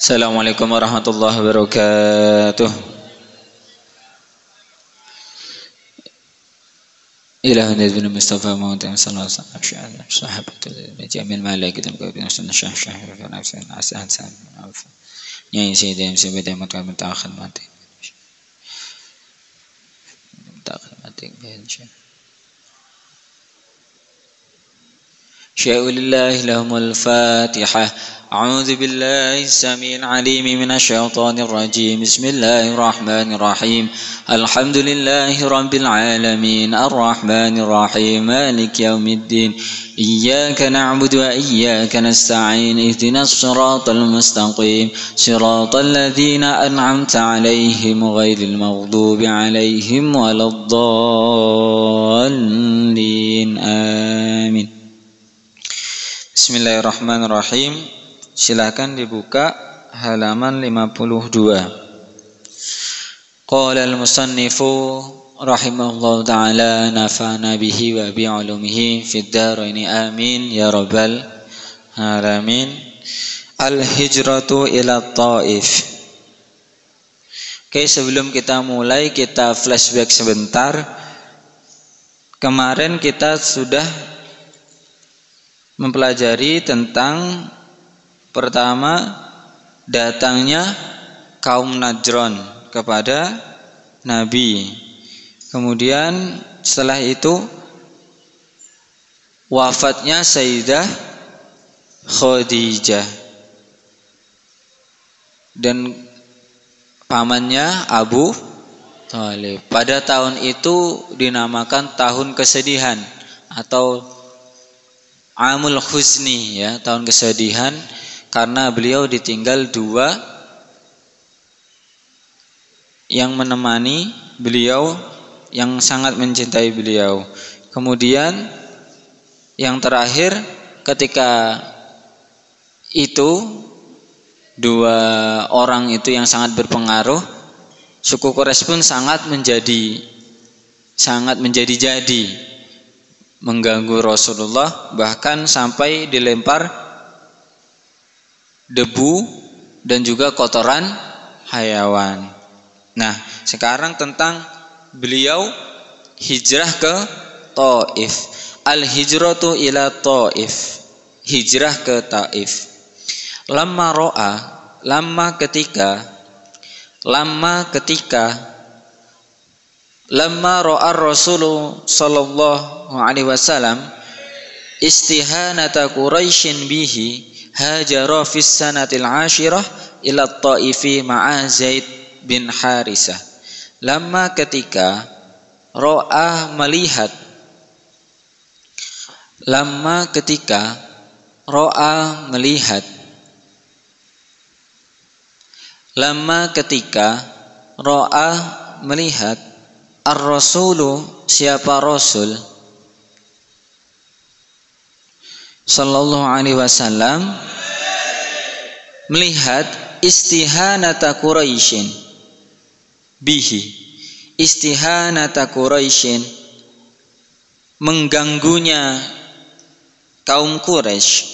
Assalamualaikum warahmatullahi wabarakatuh. إلى نبينا المصطفى محمد صلى الله عليه وسلم صحابته جميع الملائكة المقربين وسلم الشهر في نفس الأسعد سلام يا سيدي مسبت متى متأخر ماتي متأخر ماتي بهنشة شاء لله لهم الفاتحة. أعوذ بالله السميع العليم من الشيطان الرجيم. بسم الله الرحمن الرحيم. الحمد لله رب العالمين الرحمن الرحيم مالك يوم الدين. إياك نعبد وإياك نستعين. اهدنا الصراط المستقيم صراط الذين أنعمت عليهم غير المغضوب عليهم ولا الضالين آمين. Bismillahirrahmanirrahim. Silakan dibuka halaman 52. Qala al-musannifu rahimahullahu ta'ala nafa'na bihi wa bi'ulumihi fid dharaini amin ya rabbal alamin. Al-hijratu ila Taif. Oke, sebelum kita mulai kita flashback sebentar. Kemarin kita sudah mempelajari tentang pertama datangnya kaum Najran kepada Nabi. Kemudian setelah itu wafatnya Sayyidah Khadijah dan pamannya Abu Thalib. Pada tahun itu dinamakan tahun kesedihan atau Amul Huzni, ya, tahun kesedihan, karena beliau ditinggal dua yang menemani beliau, yang sangat mencintai beliau. Kemudian yang terakhir, ketika itu dua orang itu yang sangat berpengaruh, suku Quraisy pun sangat menjadi mengganggu Rasulullah, bahkan sampai dilempar debu dan juga kotoran hayawan. Nah, sekarang tentang beliau hijrah ke Taif. Al-hijratu ila Taif. Hijrah ke Taif. Lama ro'a Rasulullah sallallahu alaihi wasallam istihanata Quraisyin bihi hajara fis sanatil ashirah ila Taifi ma'a Zaid bin Harisah. Lama ketika ro'a melihat Ar-Rasulu, siapa Rasul sallallahu alaihi wasallam, melihat istihanata Quraisyin bihi, istihanata Quraisyin, mengganggunya kaum Quraisy,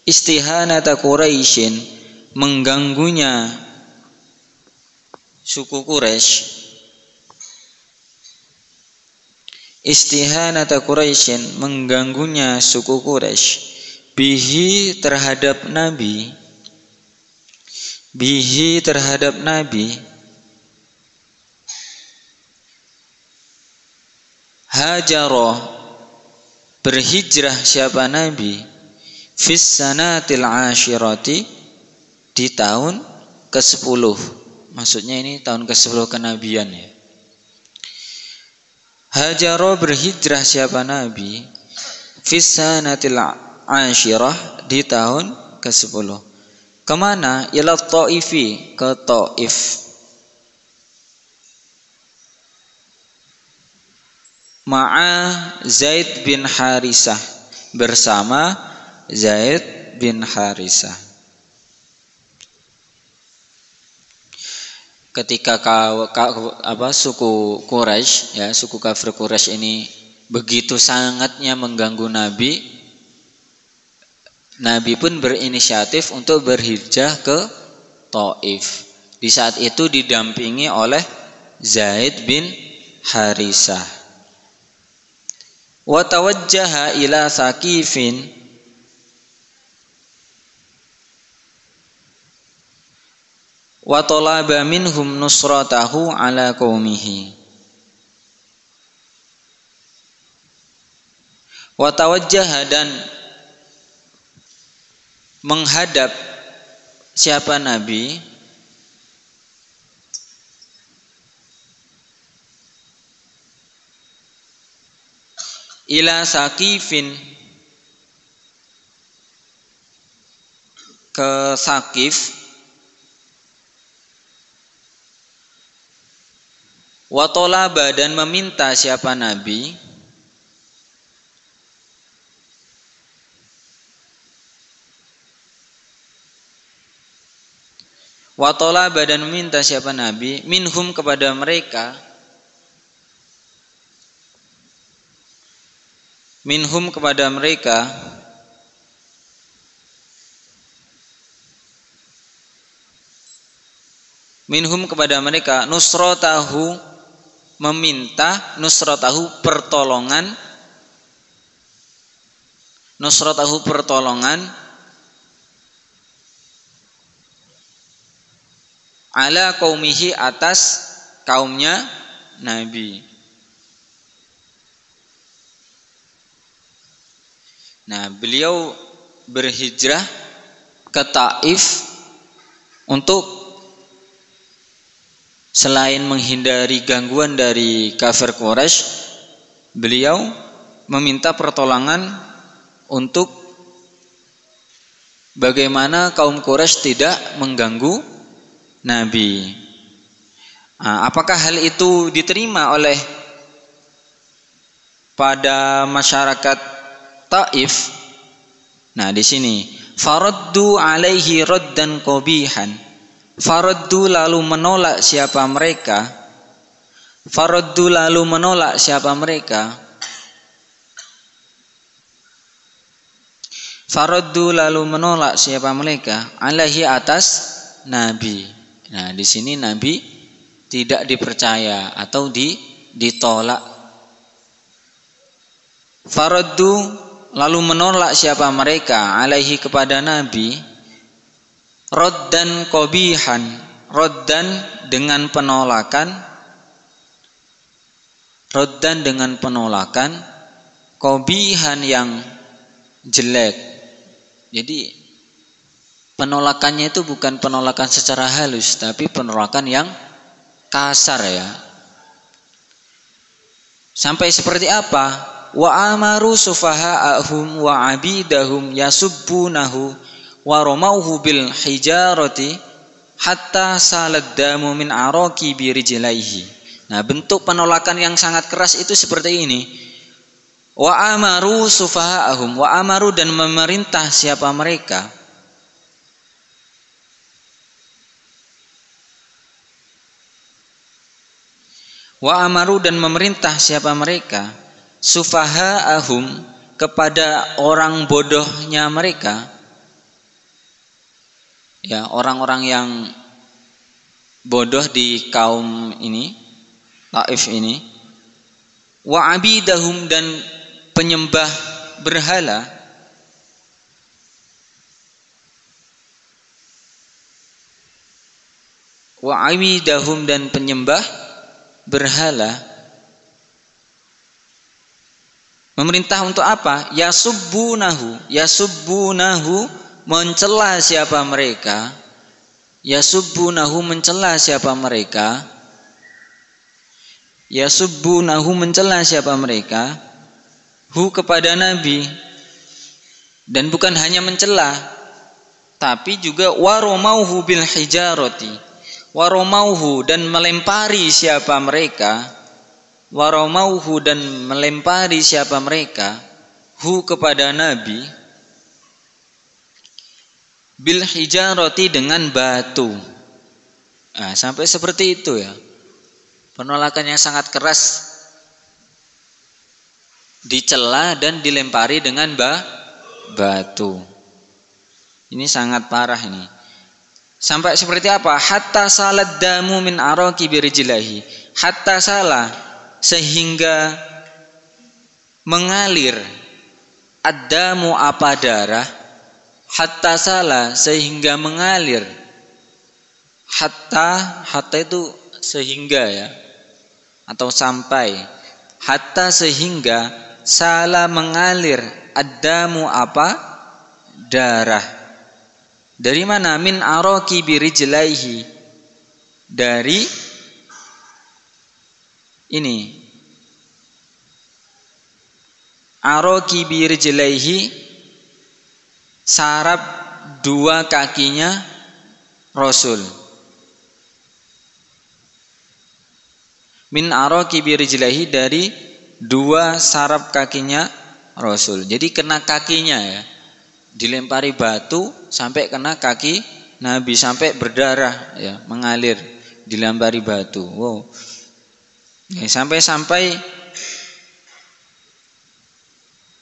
istihanata Quraisyin, mengganggunya suku Quraisy, istihanata Quraisyin, mengganggunya suku Quraisy, bihi terhadap Nabi, hajaro, berhijrah siapa Nabi, fis sanatil ashirati, di tahun ke-10. Maksudnya ini tahun ke-10 kenabian, ya. Hajaro, berhijrah siapa Nabi, fis sanatil ashirah, di tahun ke-10. Kemana? Ila Taifi, ke Taif. Ma'a Zaid bin Harisah, bersama Zaid bin Harisah. Ketika suku Quraisy, ya, suku kafir Quraisy ini begitu sangatnya mengganggu Nabi, Nabi pun berinisiatif untuk berhijrah ke Thaif. Di saat itu didampingi oleh Zaid bin Harisah. Wa tawajjaha ila Saqifin wa talaba minhum nusratahu ala qaumihi. Wa tawajjaha, dan menghadap siapa Nabi ila Saqifin, ke Saqif, wa talaba, dan meminta siapa Nabi wa talaba, dan meminta siapa Nabi minhum, kepada mereka, minhum, kepada mereka, minhum, kepada mereka, nusratahu, meminta nusratahu, pertolongan, nusratahu, pertolongan, ala qaumihi, atas kaumnya Nabi. Nah, beliau berhijrah ke Taif untuk selain menghindari gangguan dari kafir Quraisy, beliau meminta pertolongan untuk bagaimana kaum Quraisy tidak mengganggu Nabi. Nah, apakah hal itu diterima oleh pada masyarakat Taif? Nah, di sini faraddu alaihi raddan qabihan. Faraddu, lalu menolak siapa mereka? Faraddu, lalu menolak siapa mereka? Faraddu, lalu menolak siapa mereka? Alaihi, atas Nabi. Nah, di sini Nabi tidak dipercaya atau ditolak. Faraddu, lalu menolak siapa mereka? Alaihi, kepada Nabi. Raddan qabihan, raddan dengan penolakan, raddan dengan penolakan, qabihan yang jelek. Jadi penolakannya itu bukan penolakan secara halus, tapi penolakan yang kasar ya. Sampai seperti apa? Wa amaru sufaha'ahum wa abidahum yasubbunahu wa ramauhu bil hijarati hatta salad damu min araqi bi rijlaihi. Nah, bentuk penolakan yang sangat keras itu seperti ini. Wa amaru sufaha'ahum, wa amaru, dan memerintah siapa mereka? Wa amaru, dan memerintah siapa mereka? Sufaha'ahum, kepada orang bodohnya mereka. Ya, orang-orang yang bodoh di kaum ini, Taif ini. Wa abidahum, dan penyembah berhala. Wa abidahum, dan penyembah berhala. Memerintah untuk apa? Yasubbunahu, yasubbunahu, mencela siapa mereka? Yasubbunahu, mencela siapa mereka? Yasubbunahu, mencela siapa mereka? Hu, kepada Nabi. Dan bukan hanya mencela, tapi juga waromauhu bil hijarati. Waromauhu, dan melempari siapa mereka? Waromauhu, dan melempari siapa mereka? Hu, kepada Nabi. Bil hijarati, dengan batu. Nah, sampai seperti itu ya. Penolakan yang sangat keras, dicela dan dilempari dengan batu. Ini sangat parah ini. Sampai seperti apa? Hatta salad damu min araqi birijlahi. Hatta salah, sehingga mengalir ad-damu apa darah. Hatta salah, sehingga mengalir. Hatta itu sehingga ya, atau sampai. Hatta sehingga salah mengalir ad-damu apa darah. Dari mana? Min araqi birijlaihi, dari ini araqi birijlaihi, saraf dua kakinya Rasul. Min araqi birijlaihi, dari dua saraf kakinya Rasul. Jadi kena kakinya ya, dilempari batu sampai kena kaki Nabi, sampai berdarah ya, mengalir, dilempari batu. Wow. Ya, sampai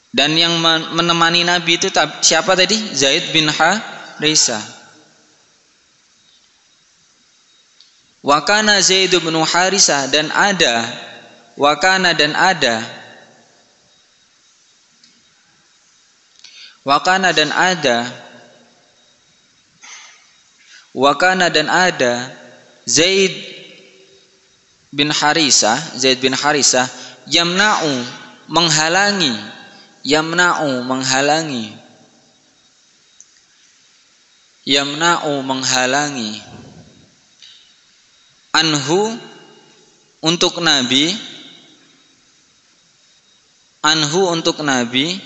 dan yang menemani Nabi itu siapa tadi? Zaid bin Harisah. Wa kana Zaid bin Harisah, dan ada, wa kana dan ada, wa kana dan ada, wa kana dan ada Zaid bin Harisah, Zaid bin Harisah, yamna'u menghalangi, yamna'u menghalangi, yamna'u menghalangi, anhu untuk Nabi, anhu untuk Nabi,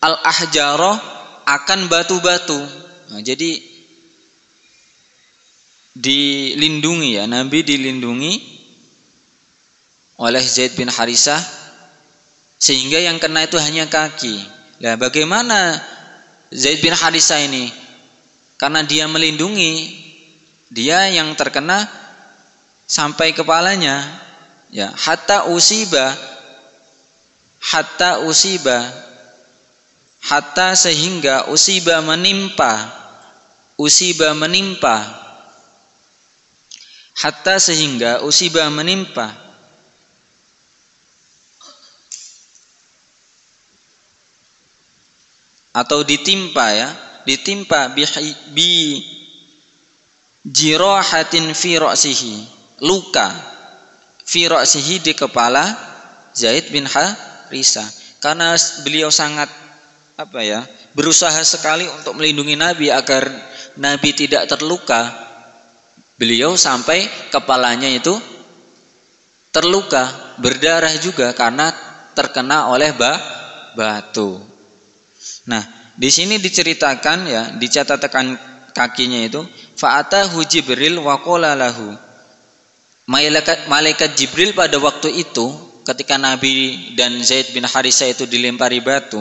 al-ahjaro akan batu-batu. Nah, jadi dilindungi ya, Nabi dilindungi oleh Zaid bin Harisah, sehingga yang kena itu hanya kaki. Nah, bagaimana Zaid bin Harisah ini? Karena dia melindungi, dia yang terkena sampai kepalanya ya, hatta usiba, hatta usiba, hatta sehingga usiba menimpa, usiba menimpa, hatta sehingga usiba menimpa, atau ditimpa ya, ditimpa bi jirahatin fi ra'sihi, luka fi ra'sihi, di kepala Zaid bin Harisah. Karena beliau sangat berusaha sekali untuk melindungi Nabi agar Nabi tidak terluka, beliau sampai kepalanya itu terluka, berdarah juga karena terkena oleh batu. Nah, di sini diceritakan ya, dicatatkan kakinya itu, fa'atahu Jibril wa qala lahu. Malaikat Jibril pada waktu itu ketika Nabi dan Zaid bin Harisah itu dilempari batu,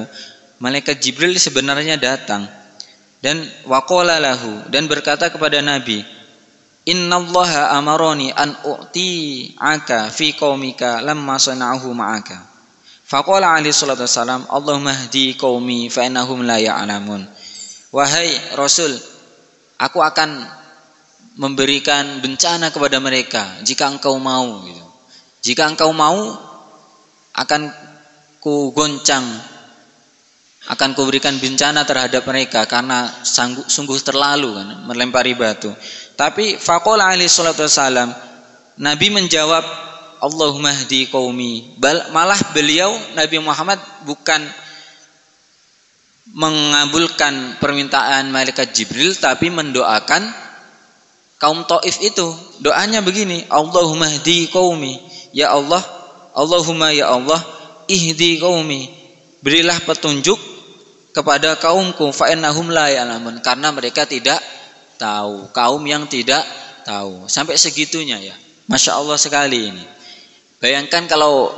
malaikat Jibril sebenarnya datang dan wa qala lahu, dan berkata kepada Nabi, innallaha amaroni an u'ti'aka fi qaumika lamma sana'uhu ma'aka. Faqala alaihi salatu wassalam, Allahumma hdi qaumi fa innahum la ya'lamun. Wahai Rasul, aku akan memberikan bencana kepada mereka jika engkau mau gitu. Jika engkau mau, akan ku goncang, akan ku berikan bencana terhadap mereka karena sungguh terlalu kan, melempari batu. Tapi faqala alaihi salatu wassalam, Nabi menjawab, Allahumma hdi qaumi. Malah beliau Nabi Muhammad bukan mengabulkan permintaan malaikat Jibril, tapi mendoakan kaum Taif itu. Doanya begini, Allahumma hdi qaumi, ya Allah, Allahumma ya Allah, ihdi qaumi, berilah petunjuk kepada kaumku, fa innahum la ya'lamun, karena mereka tidak tahu, kaum yang tidak tahu. Sampai segitunya ya, Masya Allah sekali ini. Bayangkan kalau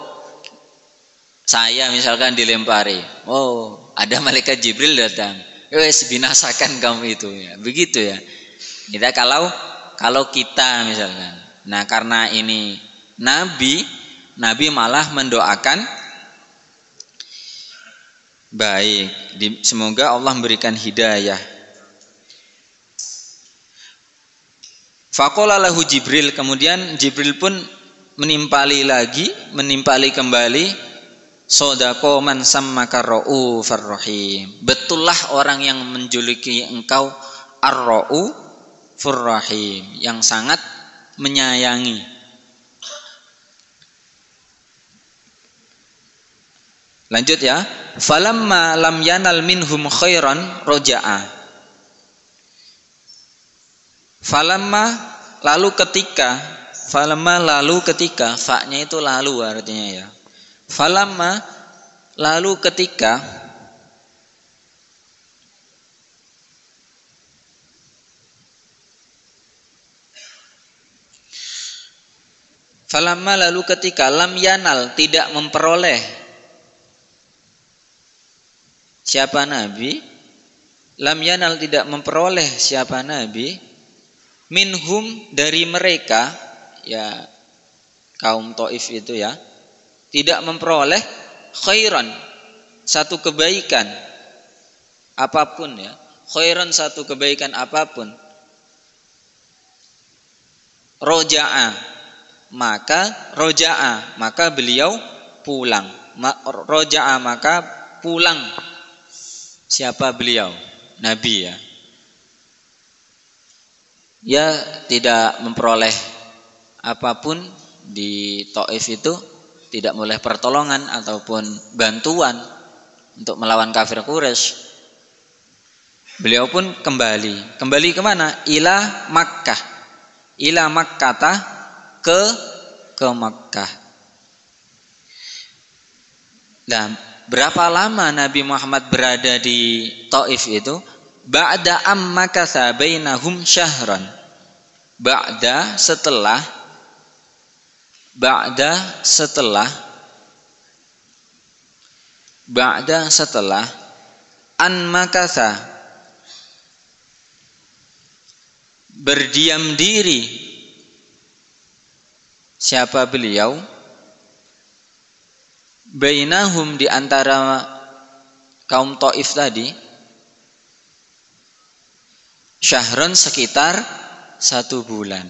saya misalkan dilempari, oh ada malaikat Jibril datang, wes binasakan kamu itu ya, begitu ya. Kita kalau kita misalkan, nah karena ini Nabi malah mendoakan baik, semoga Allah memberikan hidayah. Faqala lahu Jibril, kemudian Jibril pun menimpali kembali, sodako man sammaka ra'ufar rahim. Betullah orang yang menjuluki engkau ar-ra'ufur rahim, yang sangat menyayangi. Lanjut ya. Falamma lam yanal minhum khairan roja'a. Falamma lalu ketika, fa-nya itu lalu artinya ya. Falamma lalu ketika, lam yanal tidak memperoleh siapa Nabi, lam yanal tidak memperoleh siapa Nabi, minhum dari mereka, ya kaum Taif itu ya, tidak memperoleh khairan satu kebaikan apapun ya, khairan satu kebaikan apapun, roja'a maka beliau pulang, roja'a maka pulang siapa beliau, Nabi ya. Ya tidak memperoleh apapun di Taif itu, tidak boleh pertolongan ataupun bantuan untuk melawan kafir Quraisy. Beliau pun kembali kemana? Ila Makkah, ke Makkah. Dan berapa lama Nabi Muhammad berada di Taif itu? Ba'da ammakatha bainahum syahran. Setelah an makatha berdiam diri siapa beliau, bainahum di antara kaum Taif tadi, syahron sekitar 1 bulan.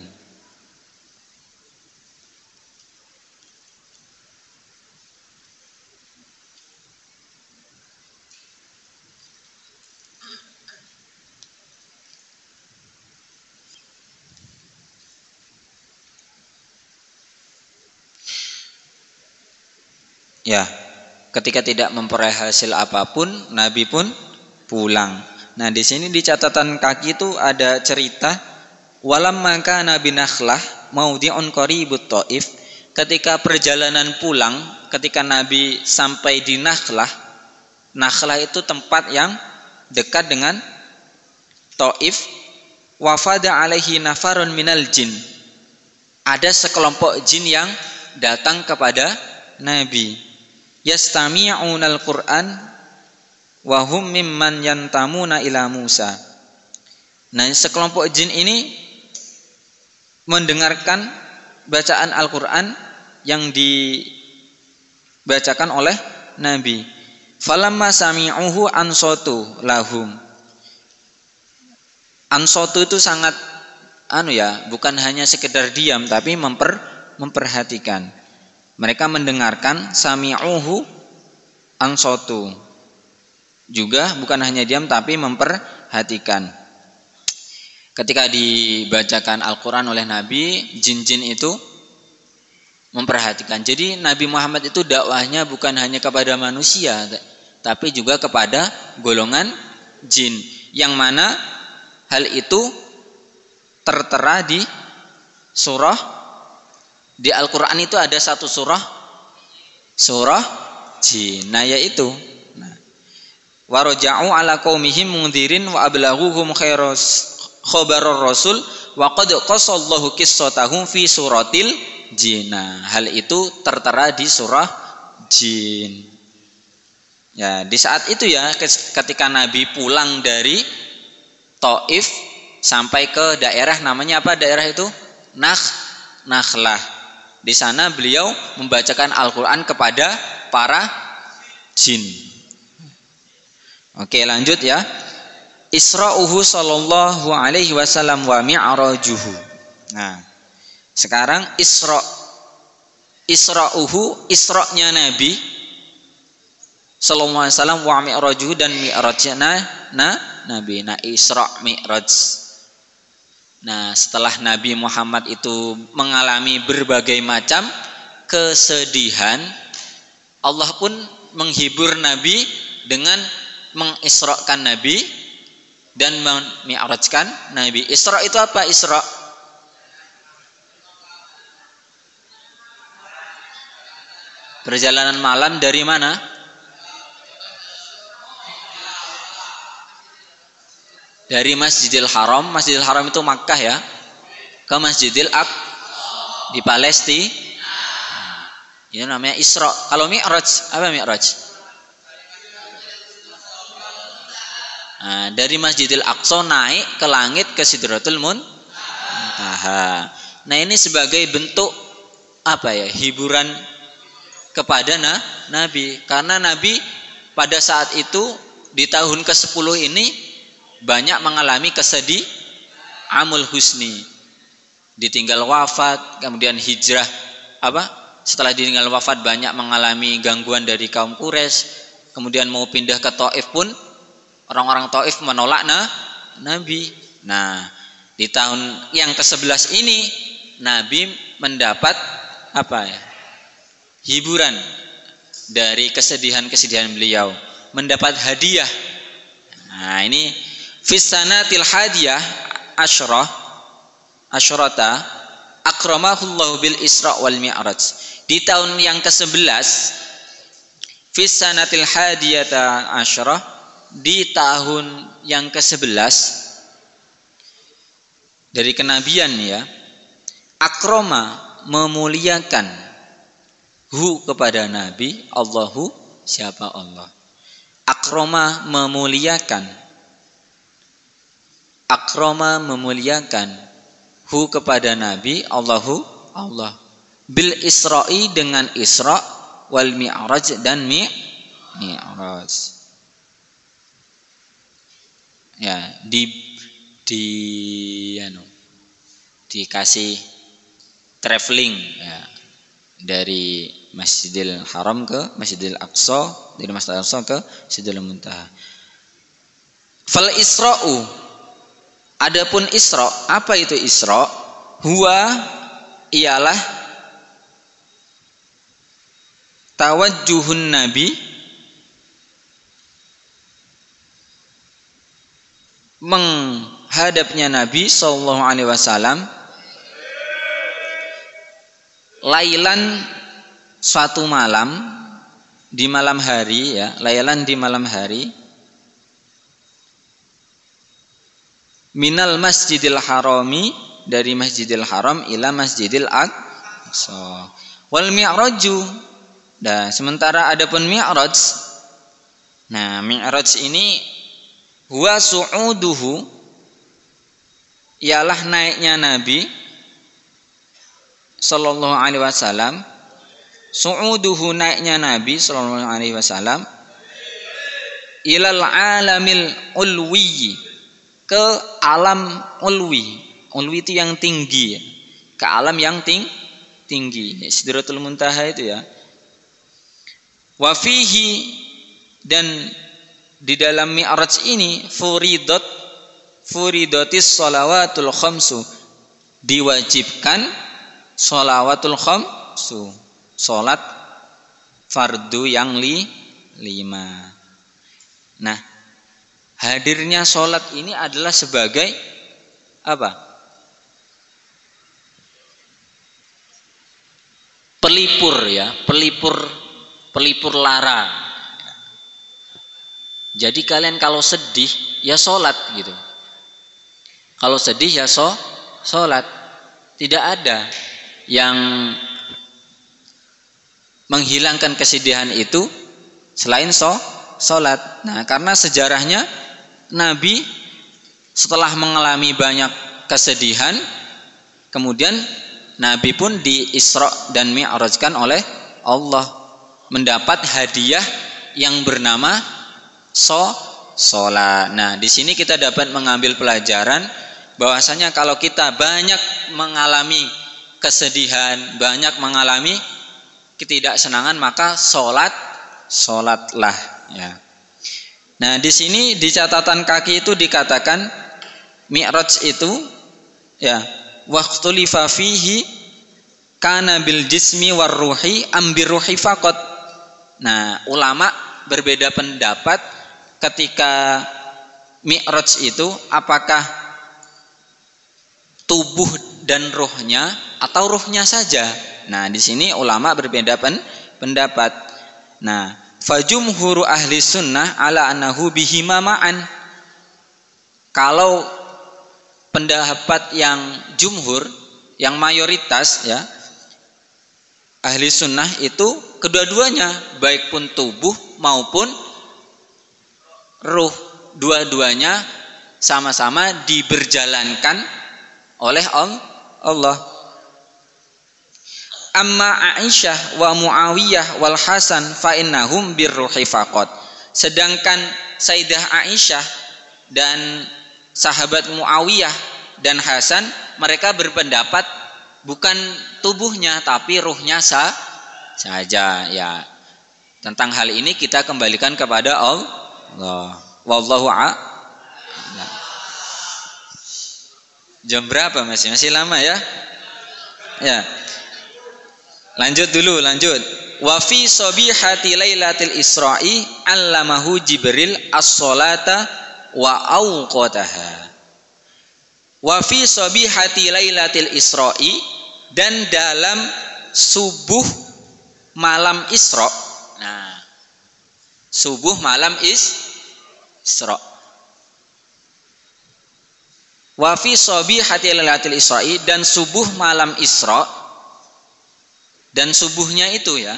Ya, ketika tidak memperoleh hasil apapun, Nabi pun pulang. Nah, di sini di catatan kaki itu ada cerita, walamma kana bi Nakhlah maudhi'un qaribut Taif. Ketika perjalanan pulang, ketika Nabi sampai di Nakhlah itu tempat yang dekat dengan Taif, wafada alaihi nafarun minal jin. Ada sekelompok jin yang datang kepada Nabi. Yastami'unal Qur'an wa hum mimman yantamuna ila Musa. Nah, sekelompok jin ini mendengarkan bacaan Al-Qur'an yang dibacakan oleh Nabi. Falamma sami'uhu ansatu lahum. Ansatu itu sangat bukan hanya sekedar diam tapi memperhatikan. Mereka mendengarkan, sami'uhu ansatu. Juga bukan hanya diam tapi memperhatikan. Ketika dibacakan Al-Quran oleh Nabi, jin-jin itu memperhatikan. Jadi Nabi Muhammad itu dakwahnya bukan hanya kepada manusia, tapi juga kepada golongan jin. Yang mana hal itu tertera di surah, di Al-Quran itu ada satu surah jin. Nah, yaitu waraja'u ala qaumihim mundhirin wa ablaghuhum khabarar rasul wa qad qasallahu qissatahum fi suratil jin. Nah, hal itu tertera di surah jin. Ya, di saat itu ya, ketika Nabi pulang dari Taif sampai ke daerah, namanya apa daerah itu? Nakhlah. Di sana beliau membacakan Al-Quran kepada para jin. Oke, lanjut ya. Isra'uhu sallallahu alaihi wasallam wa mi'rajuhu. Nah, sekarang Isra'nya Nabi sallallahu alaihi wasallam wa mi'rajuhu dan mi'rajnya Nabi. Nah, Isra' Mi'raj. Nah, setelah Nabi Muhammad itu mengalami berbagai macam kesedihan, Allah pun menghibur Nabi dengan mengisrakan Nabi dan memi'rajkan Nabi. Isra itu apa? Isra perjalanan malam dari mana? Dari Masjidil Haram. Masjidil Haram itu Makkah ya, ke Masjidil Aqsa di Palestina. Ini namanya Isra. Kalau Mi'raj, apa Mi'raj? Nah, dari Masjidil Aqsa naik ke langit ke Sidratul Muntaha. Nah, ini sebagai bentuk apa ya? Hiburan kepada Nabi. Karena Nabi pada saat itu di tahun ke-10 ini banyak mengalami kesedih, amul husni, ditinggal wafat, kemudian hijrah setelah ditinggal wafat banyak mengalami gangguan dari kaum Quraisy, kemudian mau pindah ke Taif pun orang-orang Taif menolak Nabi. Nah, di tahun yang ke-11 ini Nabi mendapat hiburan dari kesedihan-kesedihan beliau, mendapat hadiah. Nah, ini Fisanatil hadiyah asyrata akramahullahu bil Isra wal Mi'raj. Di tahun yang ke-11, Fisanatil hadiyata asyrah, di tahun yang ke-11 dari kenabian ya, akrama memuliakan hu kepada Nabi, Allahu siapa Allah. Akrama memuliakan, akrama memuliakan hu kepada Nabi, Allahu Allah, bil Isra'i dengan Isra wal Mi'raj dan Mi'raj. Ya, dikasih traveling ya, dari Masjidil Haram ke Masjidil Aqsa, dari Masjidil Aqsa ke Sidratul Muntaha. Fal Isra'u, adapun Isra, apa itu Isra? Huwa ialah tawajjuhun Nabi, menghadapnya Nabi sallallahu alaihi wasallam, lailan suatu malam, di malam hari ya, lailan di malam hari, minal Masjidil Harami, dari Masjidil Haram ila Masjidil Aqsa. Wal Mi'raju, nah sementara adapun Mi'raj, nah Mi'raj ini huwa su'uduhu, ialah naiknya Nabi sallallahu alaihi wasallam, su'uduhu naiknya Nabi sallallahu alaihi wasallam, ilal alamil ulwi, ke alam ulwi. Ulwi itu yang tinggi, ke alam yang tinggi. Sidratul Muntaha itu ya. Wa fihi, dan di dalam Mi'raj ini furidatis shalawatul khamsu, diwajibkan shalawatul khamsu, salat fardu yang 5. Nah, hadirnya sholat ini adalah sebagai apa? Pelipur ya, pelipur lara. Jadi kalian kalau sedih ya sholat gitu. Kalau sedih ya sholat. Tidak ada yang menghilangkan kesedihan itu selain sholat. Nah, karena sejarahnya Nabi setelah mengalami banyak kesedihan, kemudian Nabi pun di Isra dan Mi'rajkan oleh Allah, mendapat hadiah yang bernama sholat. Nah, di sini kita dapat mengambil pelajaran bahwasanya kalau kita banyak mengalami kesedihan, banyak mengalami ketidaksenangan, maka sholatlah ya. Nah, di sini di catatan kaki itu dikatakan Mi'raj itu ya waqtulifa fihi kana bil jismi war ruhi am bir ruhi faqat. Nah, ulama berbeda pendapat ketika Mi'raj itu apakah tubuh dan ruhnya atau ruhnya saja. Nah, di sini ulama berbeda pendapat. Nah, fajumhuru ahli sunnah ala annahu bihima ma'an. Kalau pendapat yang jumhur, yang mayoritas ya, ahli sunnah itu kedua-duanya, baik pun tubuh maupun ruh, dua-duanya sama-sama diberjalankan oleh Allah. Amma Aisyah wa Muawiyah wal Hasan fa innahum birruhi faqat. Sedangkan Sayyidah Aisyah dan sahabat Muawiyah dan Hasan, mereka berpendapat bukan tubuhnya tapi ruhnya saja ya. Tentang hal ini kita kembalikan kepada Allah. Wallahu a'lam. Jam berapa masih lama ya? Ya. Lanjut. Wa fi sabihati lailatul Isra'i 'allamahu Jibril as-salata wa awqataha. Wa fi sabihati lailatul Isra'i, dan dalam subuh malam Isra. Nah, subuh malam Isra. Wa fi sabihati lailatul Isra'i, dan subuh malam Isra. Dan subuhnya itu ya,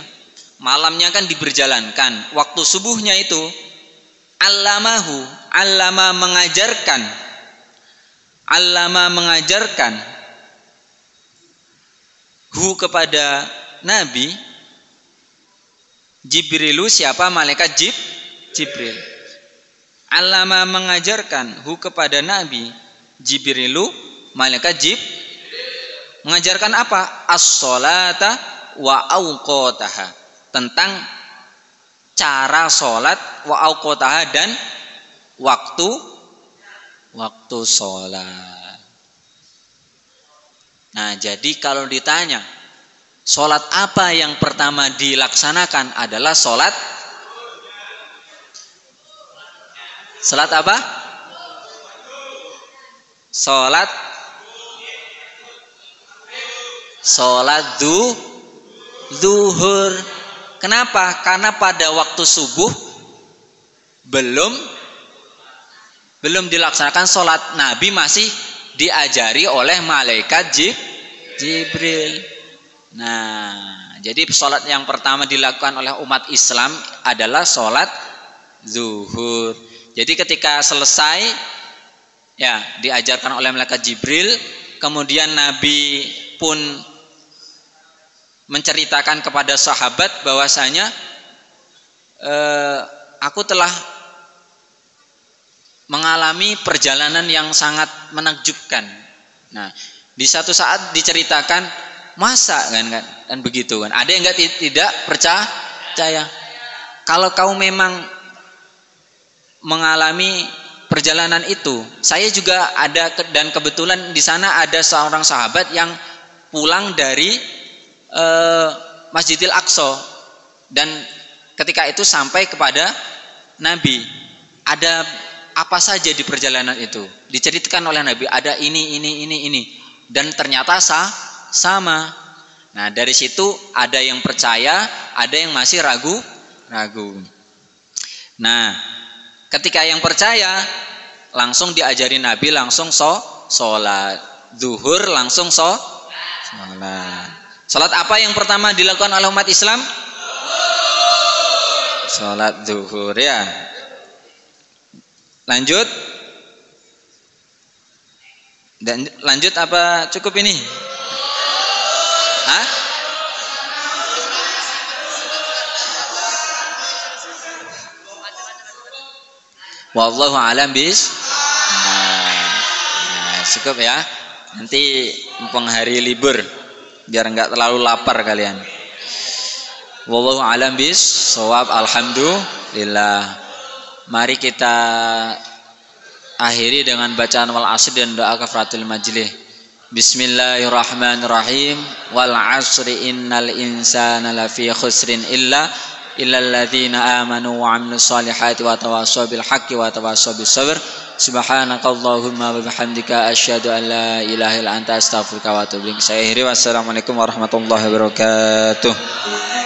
malamnya kan diberjalankan. Waktu subuhnya itu allama mengajarkan hu kepada Nabi Jibrilu, siapa? Malaikat Jibril. Allama mengajarkan hu kepada Nabi Jibrilu, malaikat mengajarkan apa? As-sholata wa awqataha, tentang cara sholat, wa awqataha, dan waktu sholat. Nah, jadi kalau ditanya sholat apa yang pertama dilaksanakan, adalah sholat apa? Sholat zuhur. Kenapa? Karena pada waktu subuh belum dilaksanakan sholat. Nabi masih diajari oleh malaikat Jibril. Nah, jadi sholat yang pertama dilakukan oleh umat Islam adalah sholat zuhur. Jadi ketika selesai ya diajarkan oleh malaikat Jibril, kemudian Nabi pun menceritakan kepada sahabat bahwasanya aku telah mengalami perjalanan yang sangat menakjubkan. Nah, di satu saat diceritakan, masa kan begitu kan. Ada yang tidak percaya. Kalau kau memang mengalami perjalanan itu, saya juga ada, dan kebetulan di sana ada seorang sahabat yang pulang dari Masjidil Aqsa, dan ketika itu sampai kepada Nabi, ada apa saja di perjalanan itu diceritakan oleh Nabi, ada ini, dan ternyata sama. Nah, dari situ ada yang percaya, ada yang masih ragu. Nah, ketika yang percaya langsung diajari Nabi, langsung sholat zuhur, langsung sholat. Salat apa yang pertama dilakukan oleh umat Islam? Salat zuhur ya. Lanjut. Dan lanjut apa cukup ini? Hah? Wallahu a'lam bis. Nah, cukup ya. Nanti mumpung hari libur biar enggak terlalu lapar kalian. Wallahu a'lam bis-shawab. Alhamdulillah. Mari kita akhiri dengan bacaan wal asr dan doa kafaratul majlis. Bismillahirrahmanirrahim. Wal asri innal insana lafi khusrin illa alladzina amanu wa 'amilus solihati wa tawassaw bil haqqi wa tawassaw bis sabr. Subhanakallahumma wa bihamdika asyhadu an la ilaha illa anta astaghfiruka wa atubu ilaik. Saya akhiri, wassalamualaikum warahmatullahi wabarakatuh.